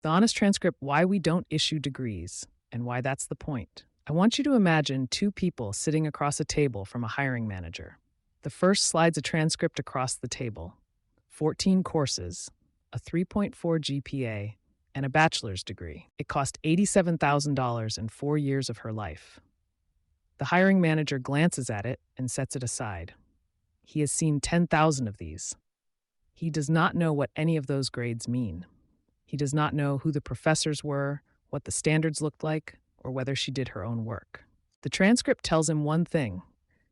The Honest Transcript: Why We Don't Issue Degrees, and Why That's the Point. I want you to imagine two people sitting across a table from a hiring manager. The first slides a transcript across the table: 14 courses, a 3.4 GPA, and a bachelor's degree. It cost $87,000 in 4 years of her life. The hiring manager glances at it and sets it aside. He has seen 10,000 of these. He does not know what any of those grades mean. He does not know who the professors were, what the standards looked like, or whether she did her own work. The transcript tells him one thing: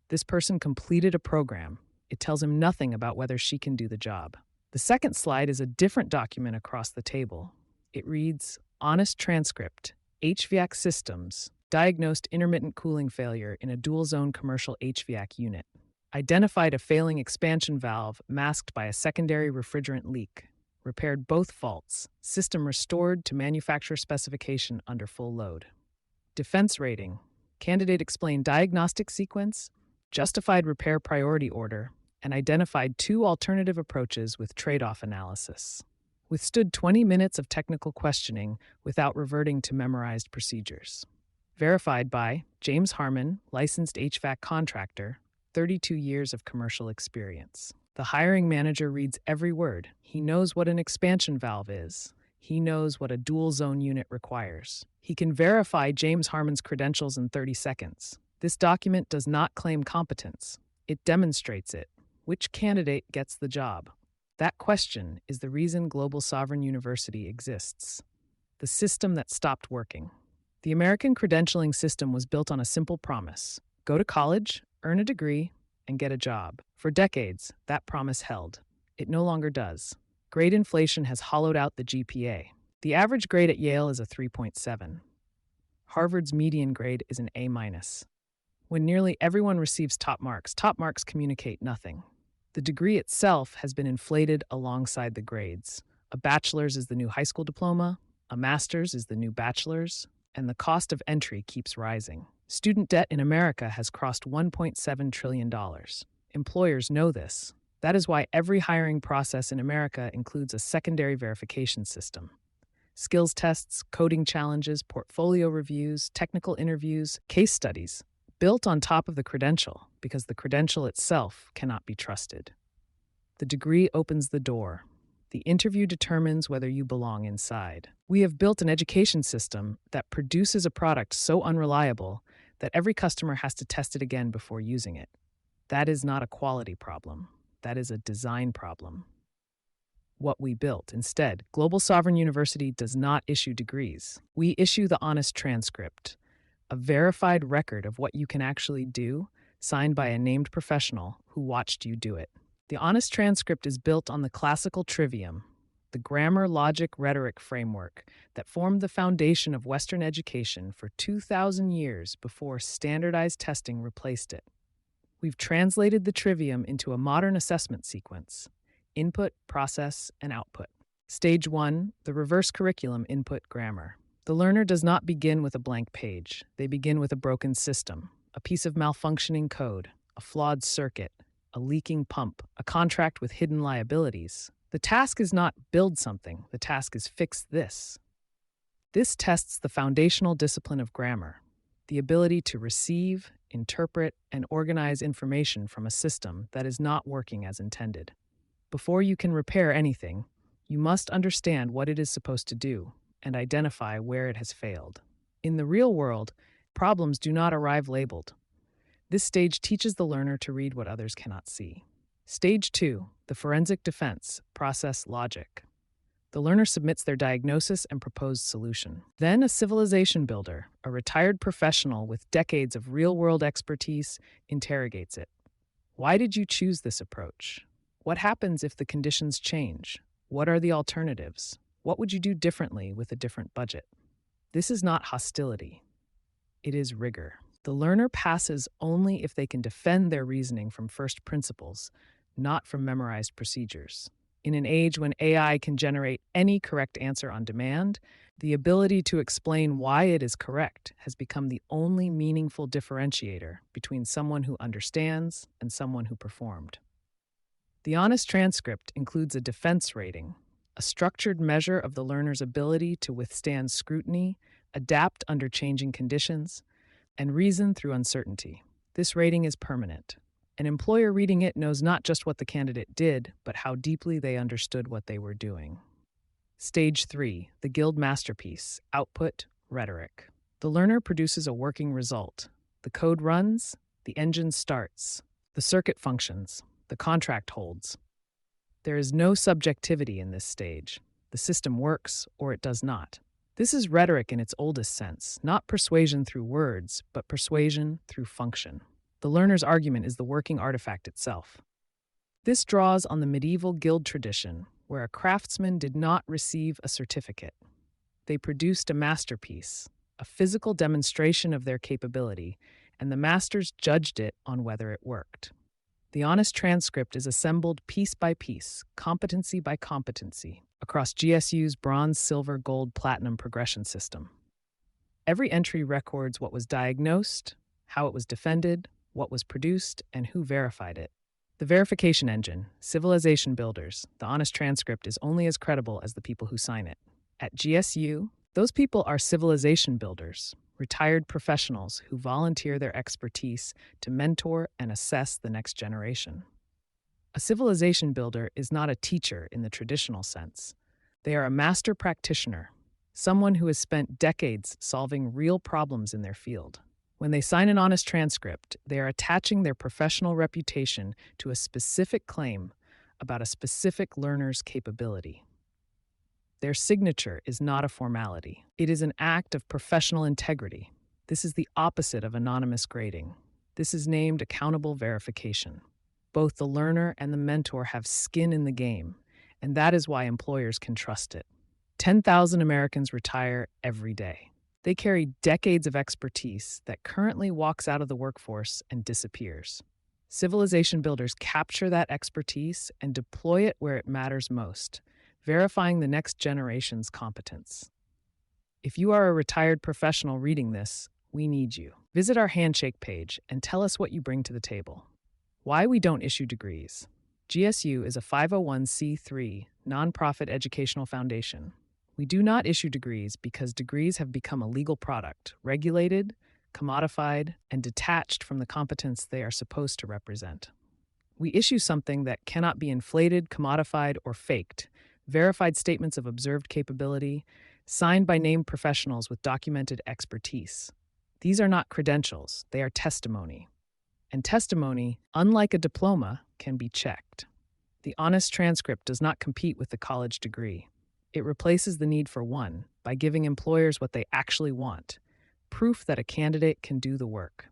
this person completed a program. It tells him nothing about whether she can do the job. The second slide is a different document across the table. It reads, Honest Transcript, HVAC Systems, diagnosed intermittent cooling failure in a dual-zone commercial HVAC unit. Identified a failing expansion valve masked by a secondary refrigerant leak. Repaired both faults. System restored to manufacturer specification under full load. Defense rating. Candidate explained diagnostic sequence, justified repair priority order, and identified 2 alternative approaches with trade-off analysis. Withstood 20 minutes of technical questioning without reverting to memorized procedures. Verified by James Harmon, licensed HVAC contractor, 32 years of commercial experience. The hiring manager reads every word. He knows what an expansion valve is. He knows what a dual zone unit requires. He can verify James Harmon's credentials in 30 seconds. This document does not claim competence. It demonstrates it. Which candidate gets the job? That question is the reason Global Sovereign University exists. The system that stopped working. The American credentialing system was built on a simple promise: go to college, earn a degree, and get a job. For decades, that promise held. It no longer does. Grade inflation has hollowed out the GPA. The average grade at Yale is a 3.7. Harvard's median grade is an A-. When nearly everyone receives top marks communicate nothing. The degree itself has been inflated alongside the grades. A bachelor's is the new high school diploma, a master's is the new bachelor's, and the cost of entry keeps rising. Student debt in America has crossed $1.7 trillion. Employers know this. That is why every hiring process in America includes a secondary verification system. Skills tests, coding challenges, portfolio reviews, technical interviews, case studies, built on top of the credential, because the credential itself cannot be trusted. The degree opens the door. The interview determines whether you belong inside. We have built an education system that produces a product so unreliable that every customer has to test it again before using it. That is not a quality problem. That is a design problem. What we built. Instead, Global Sovereign University does not issue degrees. We issue the Honest Transcript, a verified record of what you can actually do, signed by a named professional who watched you do it. The Honest Transcript is built on the classical Trivium, the grammar, logic, rhetoric framework that formed the foundation of Western education for 2,000 years before standardized testing replaced it. We've translated the Trivium into a modern assessment sequence: input, process, and output. Stage 1, the reverse curriculum input grammar. The learner does not begin with a blank page. They begin with a broken system, a piece of malfunctioning code, a flawed circuit, a leaking pump, a contract with hidden liabilities. The task is not build something. The task is fix this. This tests the foundational discipline of grammar, the ability to receive, interpret, and organize information from a system that is not working as intended. Before you can repair anything, you must understand what it is supposed to do and identify where it has failed. In the real world, problems do not arrive labeled. This stage teaches the learner to read what others cannot see. Stage 2, the forensic defense, process, logic. The learner submits their diagnosis and proposed solution. Then a civilization builder, a retired professional with decades of real-world expertise, interrogates it. Why did you choose this approach? What happens if the conditions change? What are the alternatives? What would you do differently with a different budget? This is not hostility. It is rigor. The learner passes only if they can defend their reasoning from first principles, not from memorized procedures. In an age when AI can generate any correct answer on demand, the ability to explain why it is correct has become the only meaningful differentiator between someone who understands and someone who performed. The Honest Transcript includes a defense rating. a structured measure of the learner's ability to withstand scrutiny, adapt under changing conditions, and reason through uncertainty. This rating is permanent. An employer reading it knows not just what the candidate did, but how deeply they understood what they were doing. Stage 3, the Guild Masterpiece, Output, Rhetoric. The learner produces a working result. The code runs, the engine starts, the circuit functions, the contract holds. There is no subjectivity in this stage. The system works or it does not. This is rhetoric in its oldest sense, not persuasion through words, but persuasion through function. The learner's argument is the working artifact itself. This draws on the medieval guild tradition, where a craftsman did not receive a certificate. They produced a masterpiece, a physical demonstration of their capability, and the masters judged it on whether it worked. The Honest Transcript is assembled piece by piece, competency by competency, across GSU's bronze, silver, gold, platinum progression system. Every entry records what was diagnosed, how it was defended, what was produced, and who verified it. The verification engine, civilization builders, the Honest Transcript is only as credible as the people who sign it. At GSU, those people are civilization builders, retired professionals who volunteer their expertise to mentor and assess the next generation. A civilization builder is not a teacher in the traditional sense. They are a master practitioner, someone who has spent decades solving real problems in their field. When they sign an Honest Transcript, they are attaching their professional reputation to a specific claim about a specific learner's capability. Their signature is not a formality. It is an act of professional integrity. This is the opposite of anonymous grading. This is named accountable verification. Both the learner and the mentor have skin in the game, and that is why employers can trust it. 10,000 Americans retire every day. They carry decades of expertise that currently walks out of the workforce and disappears. Civilization builders capture that expertise and deploy it where it matters most, verifying the next generation's competence. If you are a retired professional reading this, we need you. Visit our handshake page and tell us what you bring to the table. Why we don't issue degrees. GSU is a 501c3 nonprofit educational foundation. We do not issue degrees because degrees have become a legal product, regulated, commodified, and detached from the competence they are supposed to represent. We issue something that cannot be inflated, commodified, or faked, verified statements of observed capability, signed by named professionals with documented expertise. These are not credentials, they are testimony. And testimony, unlike a diploma, can be checked. The Honest Transcript does not compete with the college degree. It replaces the need for one by giving employers what they actually want, proof that a candidate can do the work.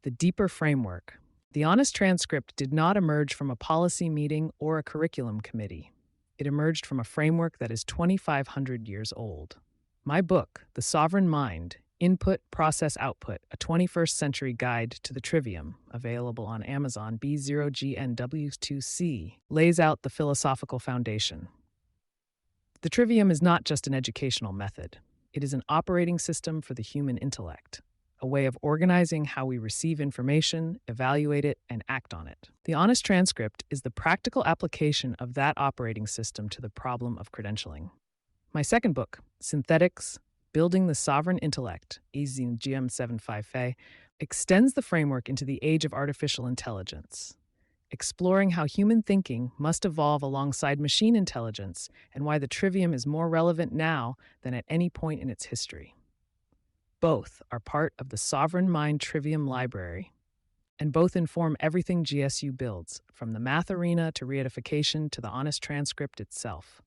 The deeper framework. The Honest Transcript did not emerge from a policy meeting or a curriculum committee. It emerged from a framework that is 2,500 years old. My book, The Sovereign Mind, Input, Process, Output, a 21st Century Guide to the Trivium, available on Amazon B0GNW2C, lays out the philosophical foundation. The Trivium is not just an educational method. It is an operating system for the human intellect, a way of organizing how we receive information, evaluate it, and act on it. The Honest Transcript is the practical application of that operating system to the problem of credentialing. My second book, Synthetics, Building the Sovereign Intellect, GM75, extends the framework into the age of artificial intelligence, exploring how human thinking must evolve alongside machine intelligence and why the Trivium is more relevant now than at any point in its history. Both are part of the Sovereign Mind Trivium library, and both inform everything GSU builds, from the math arena to reification to the Honest Transcript itself.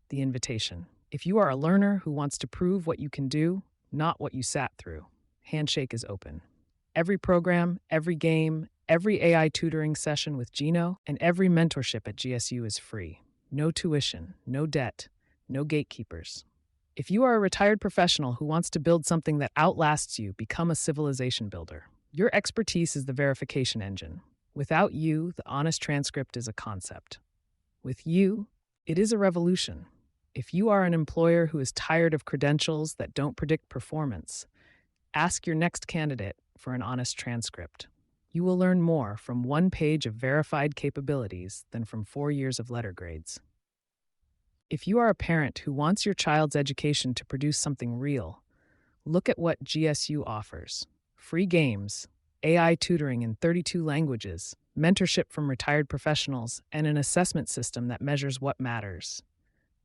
The invitation. If you are a learner who wants to prove what you can do, not what you sat through, Handshake is open. Every program, every game, every AI tutoring session with Gino, and every mentorship at GSU is free. No tuition, no debt, no gatekeepers. If you are a retired professional who wants to build something that outlasts you, become a civilization builder. Your expertise is the verification engine. Without you, the Honest Transcript is a concept. With you, it is a revolution. If you are an employer who is tired of credentials that don't predict performance, ask your next candidate for an Honest Transcript. You will learn more from one page of verified capabilities than from 4 years of letter grades. If you are a parent who wants your child's education to produce something real, look at what GSU offers: free games, AI tutoring in 32 languages, mentorship from retired professionals, and an assessment system that measures what matters.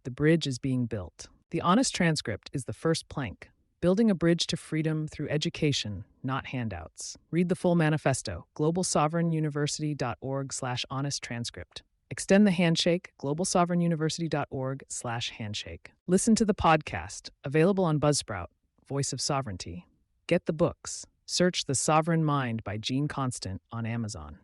The bridge is being built. The Honest Transcript is the first plank, building a bridge to freedom through education, not handouts. Read the full manifesto, globalsovereignuniversity.org/honest transcript. Extend the handshake, globalsovereignuniversity.org/handshake. Listen to the podcast, available on Buzzsprout, Voice of Sovereignty. Get the books. Search The Sovereign Mind by Gene Constant on Amazon.